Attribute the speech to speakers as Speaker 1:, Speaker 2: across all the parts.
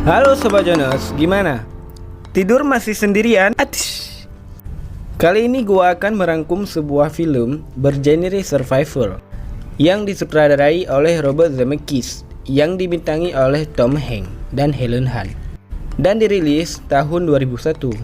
Speaker 1: Halo Sobat Jonas, gimana? Tidur masih sendirian? Atish. Kali ini gua akan merangkum sebuah film bergenre survival yang disutradarai oleh Robert Zemeckis, yang dibintangi oleh Tom Hanks dan Helen Hunt, dan dirilis tahun 2001.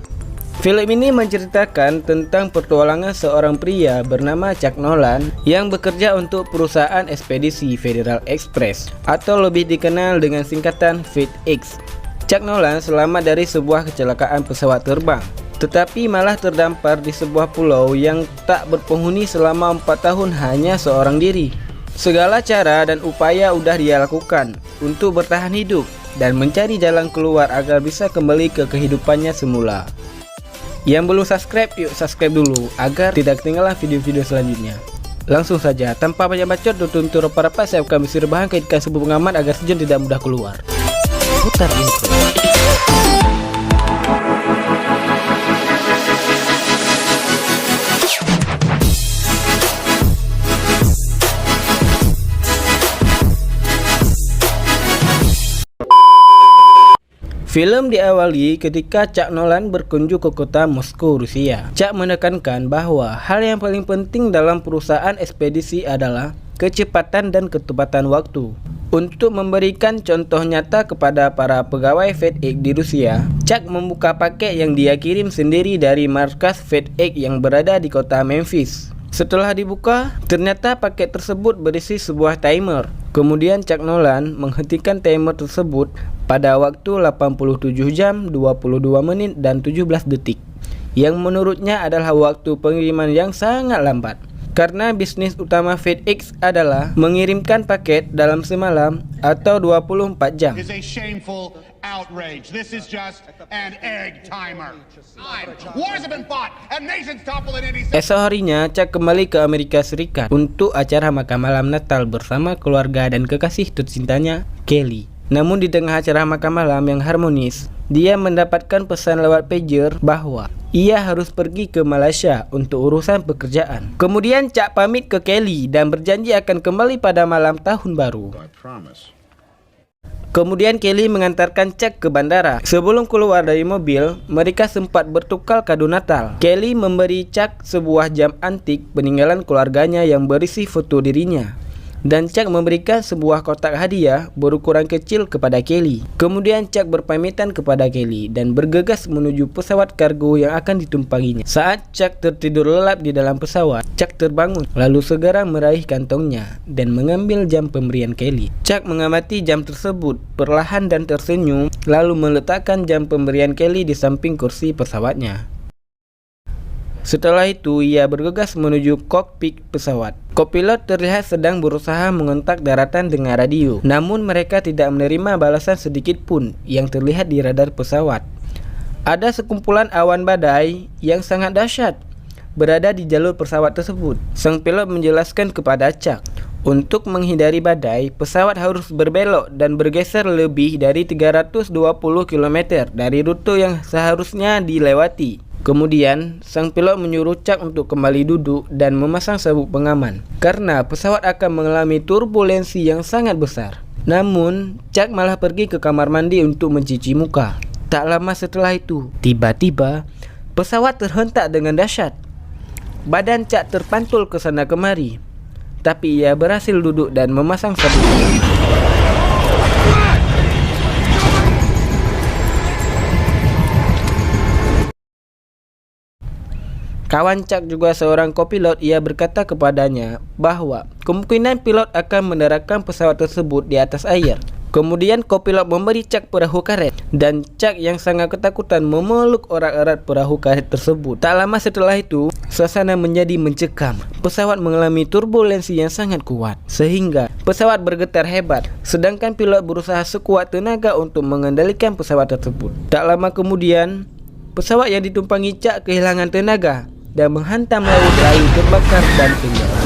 Speaker 1: Film ini menceritakan tentang petualangan seorang pria bernama Chuck Nolan yang bekerja untuk perusahaan ekspedisi Federal Express atau lebih dikenal dengan singkatan FedEx. Chuck Nolan selamat dari sebuah kecelakaan pesawat terbang, tetapi malah terdampar di sebuah pulau yang tak berpenghuni selama 4 tahun hanya seorang diri. Segala cara dan upaya udah dia lakukan untuk bertahan hidup dan mencari jalan keluar agar bisa kembali ke kehidupannya semula. Yang belum subscribe, yuk subscribe dulu agar tidak ketinggalan video-video selanjutnya. Langsung saja, tanpa banyak bacot, tutur para saya akan misi rebahan kaitkan sebuah pengaman agar sejen tidak mudah keluar. Putar intro. Film diawali ketika Chuck Nolan berkunjung ke kota Moskow, Rusia. Chuck menekankan bahwa hal yang paling penting dalam perusahaan ekspedisi adalah kecepatan dan ketepatan waktu. Untuk memberikan contoh nyata kepada para pegawai FedEx di Rusia, Chuck membuka paket yang dia kirim sendiri dari markas FedEx yang berada di kota Memphis. Setelah dibuka, ternyata paket tersebut berisi sebuah timer. Kemudian Chuck Nolan menghentikan timer tersebut pada waktu 87 jam, 22 menit, dan 17 detik, yang menurutnya adalah waktu pengiriman yang sangat lambat. Karena bisnis utama FedEx adalah mengirimkan paket dalam semalam atau 24 jam. Esok harinya, Chuck kembali ke Amerika Serikat untuk acara makan malam Natal bersama keluarga dan kekasih tercintanya, Kelly. Namun di tengah acara makan malam yang harmonis, dia mendapatkan pesan lewat pager bahwa ia harus pergi ke Malaysia untuk urusan pekerjaan. Kemudian Chuck pamit ke Kelly dan berjanji akan kembali pada malam tahun baru. Kemudian Kelly mengantarkan Chuck ke bandara. Sebelum keluar dari mobil, mereka sempat bertukar kado Natal. Kelly memberi Chuck sebuah jam antik peninggalan keluarganya yang berisi foto dirinya, dan Chuck memberikan sebuah kotak hadiah berukuran kecil kepada Kelly. Kemudian Chuck berpamitan kepada Kelly dan bergegas menuju pesawat kargo yang akan ditumpanginya. Saat Chuck tertidur lelap di dalam pesawat, Chuck terbangun lalu segera meraih kantongnya dan mengambil jam pemberian Kelly. Chuck mengamati jam tersebut perlahan dan tersenyum, lalu meletakkan jam pemberian Kelly di samping kursi pesawatnya. Setelah itu, ia bergegas menuju kokpit pesawat. Kopilot terlihat sedang berusaha mengontak daratan dengan radio, namun mereka tidak menerima balasan sedikit pun yang terlihat di radar pesawat. Ada sekumpulan awan badai yang sangat dahsyat berada di jalur pesawat tersebut. Sang pilot menjelaskan kepada Chuck, untuk menghindari badai, pesawat harus berbelok dan bergeser lebih dari 320 km dari rute yang seharusnya dilewati. Kemudian, sang pilot menyuruh Chuck untuk kembali duduk dan memasang sabuk pengaman, karena pesawat akan mengalami turbulensi yang sangat besar. Namun, Chuck malah pergi ke kamar mandi untuk mencuci muka. Tak lama setelah itu, tiba-tiba, pesawat terhentak dengan dahsyat. Badan Chuck terpantul ke sana kemari, tapi ia berhasil duduk dan memasang sabuk pengaman. Kawan Chuck juga seorang kopilot. Ia berkata kepadanya bahwa kemungkinan pilot akan mendaratkan pesawat tersebut di atas air. Kemudian kopilot memberi Chuck perahu karet, dan Chuck yang sangat ketakutan memeluk erat-erat perahu karet tersebut. Tak lama setelah itu, suasana menjadi mencekam. Pesawat mengalami turbulensi yang sangat kuat, sehingga pesawat bergetar hebat, sedangkan pilot berusaha sekuat tenaga untuk mengendalikan pesawat tersebut. Tak lama kemudian, pesawat yang ditumpangi Chuck kehilangan tenaga dan menghantam laut, lalu terbakar dan tenggelam.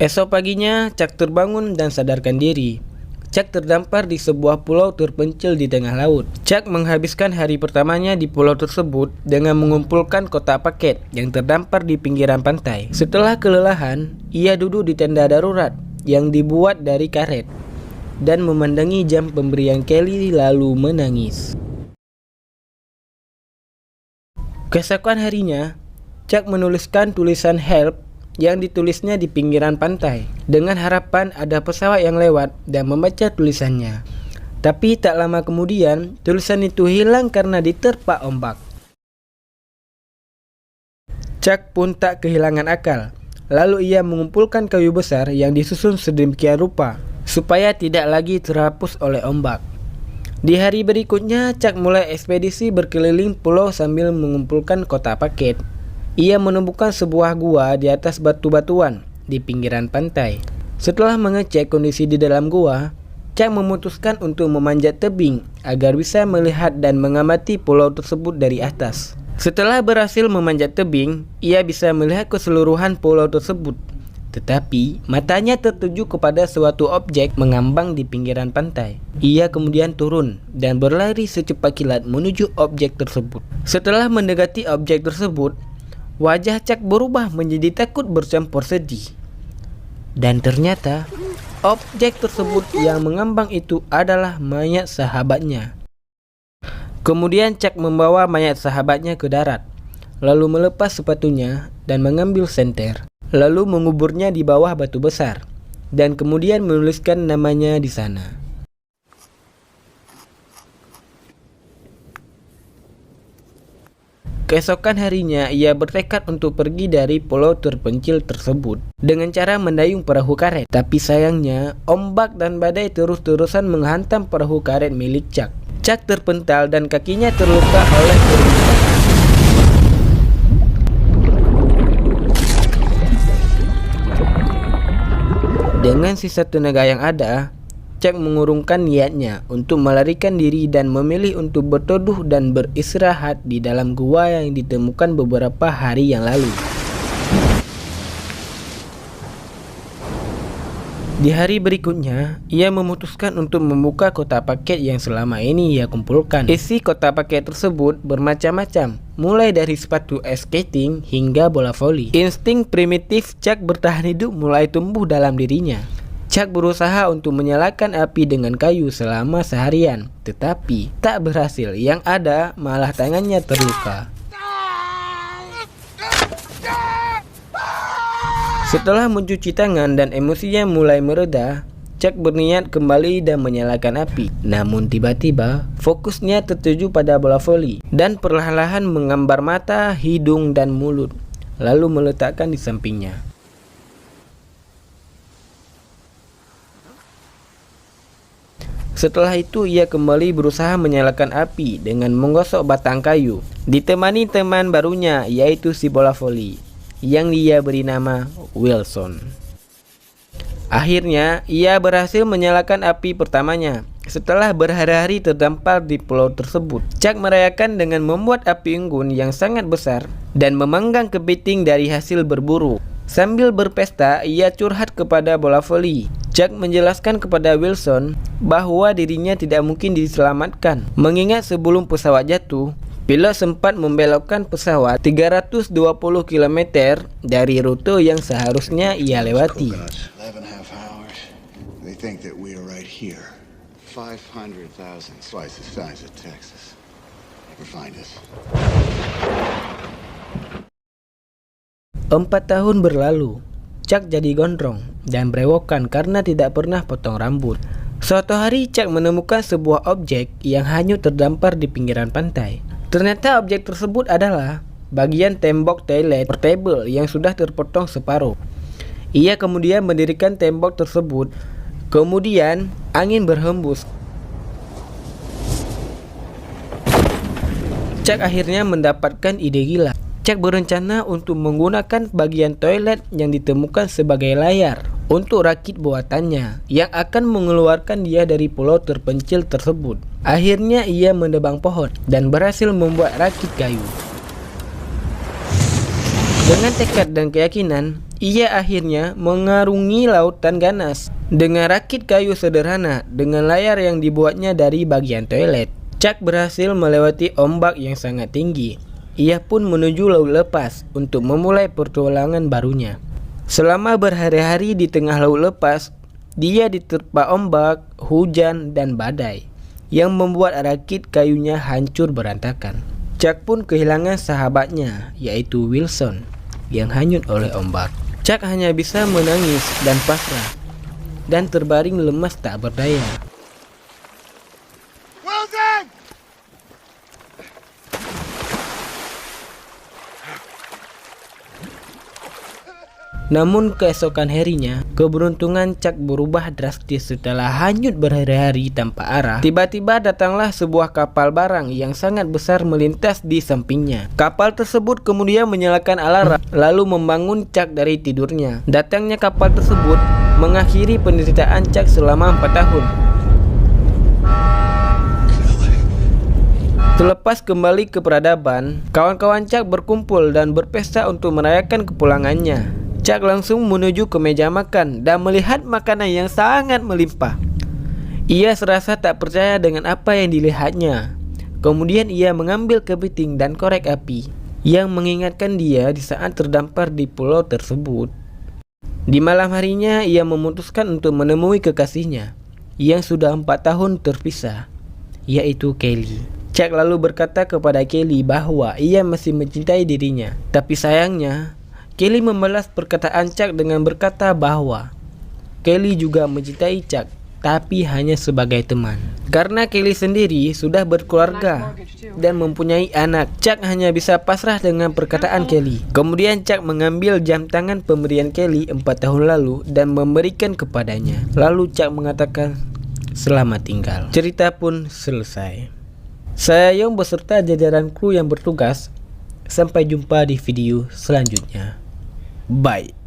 Speaker 1: Esok paginya, Chuck terbangun dan sadarkan diri. Chuck terdampar di sebuah pulau terpencil di tengah laut. Chuck menghabiskan hari pertamanya di pulau tersebut dengan mengumpulkan kotak paket yang terdampar di pinggiran pantai. Setelah kelelahan, ia duduk di tenda darurat yang dibuat dari karet dan memandangi jam pemberian Kelly lalu menangis. Keesokan harinya, Chuck menuliskan tulisan help yang ditulisnya di pinggiran pantai dengan harapan ada pesawat yang lewat dan membaca tulisannya. Tapi tak lama kemudian, tulisan itu hilang karena diterpa ombak. Chuck pun tak kehilangan akal. Lalu ia mengumpulkan kayu besar yang disusun sedemikian rupa supaya tidak lagi terhapus oleh ombak. Di hari berikutnya, Chuck mulai ekspedisi berkeliling pulau sambil mengumpulkan kotak paket. Ia menemukan sebuah gua di atas batu-batuan di pinggiran pantai. Setelah mengecek kondisi di dalam gua, Chuck memutuskan untuk memanjat tebing agar bisa melihat dan mengamati pulau tersebut dari atas. Setelah berhasil memanjat tebing, ia bisa melihat keseluruhan pulau tersebut. Tetapi matanya tertuju kepada suatu objek mengambang di pinggiran pantai. Ia kemudian turun dan berlari secepat kilat menuju objek tersebut. Setelah mendekati objek tersebut, wajah Chuck berubah menjadi takut bercampur sedih. Dan ternyata objek tersebut yang mengambang itu adalah mayat sahabatnya. Kemudian Chuck membawa mayat sahabatnya ke darat, lalu melepas sepatunya dan mengambil senter, lalu menguburnya di bawah batu besar, dan kemudian menuliskan namanya di sana. Keesokan harinya, ia bertekad untuk pergi dari pulau terpencil tersebut dengan cara mendayung perahu karet. Tapi sayangnya, ombak dan badai terus-terusan menghantam perahu karet milik Chuck. Chuck terpental dan kakinya terluka oleh kerusakan. Dengan sisa tenaga yang ada, Chuck mengurungkan niatnya untuk melarikan diri dan memilih untuk berteduh dan beristirahat di dalam gua yang ditemukan beberapa hari yang lalu. Di hari berikutnya, ia memutuskan untuk membuka kotak paket yang selama ini ia kumpulkan. Isi kotak paket tersebut bermacam-macam, mulai dari sepatu ice skating hingga bola voli. Insting primitif Chuck bertahan hidup mulai tumbuh dalam dirinya. Chuck berusaha untuk menyalakan api dengan kayu selama seharian, tetapi tak berhasil. Yang ada malah tangannya terluka. Setelah mencuci tangan dan emosinya mulai mereda, Chuck berniat kembali dan menyalakan api. Namun tiba-tiba fokusnya tertuju pada bola voli dan perlahan-lahan menggambar mata, hidung, dan mulut, lalu meletakkan di sampingnya. Setelah itu ia kembali berusaha menyalakan api dengan menggosok batang kayu, ditemani teman barunya yaitu si bola voli yang dia beri nama Wilson. Akhirnya ia berhasil menyalakan api pertamanya setelah berhari-hari terdampar di pulau tersebut. Chuck merayakan dengan membuat api unggun yang sangat besar dan memanggang kepiting dari hasil berburu. Sambil berpesta, ia curhat kepada bola voli. Chuck menjelaskan kepada Wilson bahwa dirinya tidak mungkin diselamatkan, mengingat sebelum pesawat jatuh, pilot sempat membelokkan pesawat 320 km dari rute yang seharusnya ia lewati. 4 tahun berlalu, Chuck jadi gondrong dan berewokan karena tidak pernah potong rambut. Suatu hari Chuck menemukan sebuah objek yang hanyut terdampar di pinggiran pantai. Ternyata objek tersebut adalah bagian tembok toilet portable yang sudah terpotong separuh. Ia kemudian mendirikan tembok tersebut. Kemudian angin berhembus. Chuck akhirnya mendapatkan ide gila. Chuck berencana untuk menggunakan bagian toilet yang ditemukan sebagai layar untuk rakit buatannya yang akan mengeluarkan dia dari pulau terpencil tersebut. Akhirnya ia menebang pohon dan berhasil membuat rakit kayu. Dengan tekad dan keyakinan, Ia akhirnya mengarungi lautan ganas dengan rakit kayu sederhana dengan layar yang dibuatnya dari bagian toilet. Chuck berhasil melewati ombak yang sangat tinggi. Ia pun menuju laut lepas untuk memulai petualangan barunya. Selama berhari-hari di tengah laut lepas, dia diterpa ombak, hujan, dan badai yang membuat rakit kayunya hancur berantakan. Chuck pun kehilangan sahabatnya, yaitu Wilson, yang hanyut oleh ombak. Chuck hanya bisa menangis dan pasrah, dan terbaring lemas tak berdaya. Wilson! Namun keesokan harinya, keberuntungan Chuck berubah drastis setelah hanyut berhari-hari tanpa arah. Tiba-tiba datanglah sebuah kapal barang yang sangat besar melintas di sampingnya. Kapal tersebut kemudian menyalakan alarm, lalu membangun Chuck dari tidurnya. Datangnya kapal tersebut mengakhiri penderitaan Chuck selama 4 tahun. Selepas kembali ke peradaban, kawan-kawan Chuck berkumpul dan berpesta untuk merayakan kepulangannya. Chuck langsung menuju ke meja makan dan melihat makanan yang sangat melimpah. Ia serasa tak percaya dengan apa yang dilihatnya. Kemudian ia mengambil kepiting dan korek api yang mengingatkan dia di saat terdampar di pulau tersebut. Di malam harinya ia memutuskan untuk menemui kekasihnya yang sudah 4 tahun terpisah, yaitu Kelly. Chuck lalu berkata kepada Kelly bahwa ia masih mencintai dirinya. Tapi sayangnya, Kelly membalas perkataan Chuck dengan berkata bahwa Kelly juga mencintai Chuck, tapi hanya sebagai teman. Karena Kelly sendiri sudah berkeluarga dan mempunyai anak, Chuck hanya bisa pasrah dengan perkataan Kelly. Kemudian Chuck mengambil jam tangan pemberian Kelly 4 tahun lalu dan memberikan kepadanya. Lalu Chuck mengatakan, "Selamat tinggal." Cerita pun selesai. Saya Yong beserta jajaran kru yang bertugas. Sampai jumpa di video selanjutnya. Bye.